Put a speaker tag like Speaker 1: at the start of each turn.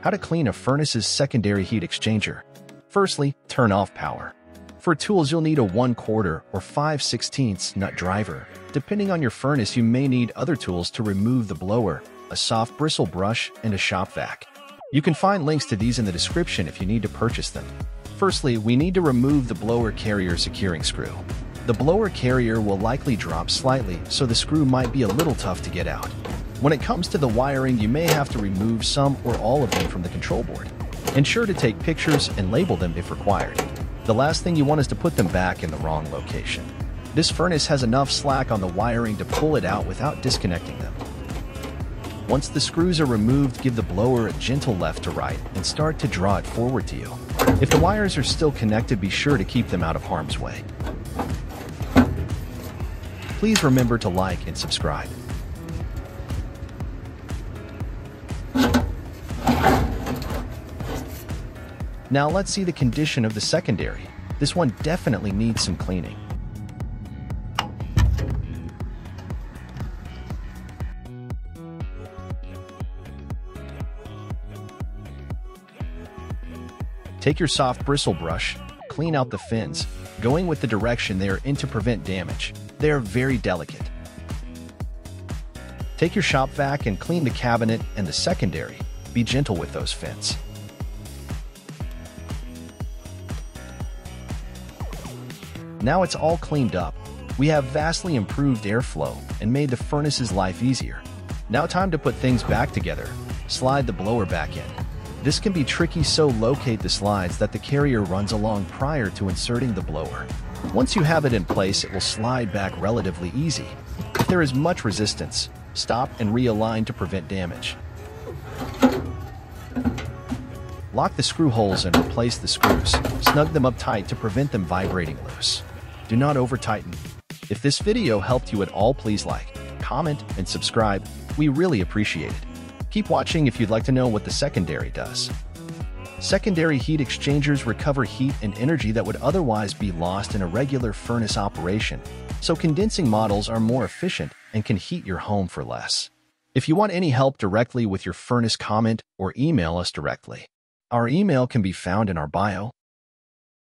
Speaker 1: How to clean a furnace's secondary heat exchanger. Firstly, turn off power. For tools, you'll need a 1/4 or 5/16 nut driver. Depending on your furnace, you may need other tools to remove the blower, a soft bristle brush, and a shop vac. You can find links to these in the description if you need to purchase them. Firstly, we need to remove the blower carrier securing screw. The blower carrier will likely drop slightly, so the screw might be a little tough to get out. When it comes to the wiring, you may have to remove some or all of them from the control board. Ensure to take pictures and label them if required. The last thing you want is to put them back in the wrong location. This furnace has enough slack on the wiring to pull it out without disconnecting them. Once the screws are removed, give the blower a gentle left to right and start to draw it forward to you. If the wires are still connected, be sure to keep them out of harm's way. Please remember to like and subscribe. Now let's see the condition of the secondary. This one definitely needs some cleaning. Take your soft bristle brush, clean out the fins, going with the direction they are in to prevent damage. They are very delicate. Take your shop vac and clean the cabinet and the secondary. Be gentle with those fins. Now it's all cleaned up. We have vastly improved airflow and made the furnace's life easier. Now time to put things back together. Slide the blower back in. This can be tricky, so locate the slides that the carrier runs along prior to inserting the blower. Once you have it in place, it will slide back relatively easy. If there is much resistance, stop and realign to prevent damage. Lock the screw holes and replace the screws. Snug them up tight to prevent them vibrating loose. Do not over-tighten. If this video helped you at all, please like, comment, and subscribe. We really appreciate it. Keep watching if you'd like to know what the secondary does. Secondary heat exchangers recover heat and energy that would otherwise be lost in a regular furnace operation, so condensing models are more efficient and can heat your home for less. If you want any help directly with your furnace, comment or email us directly. Our email can be found in our bio.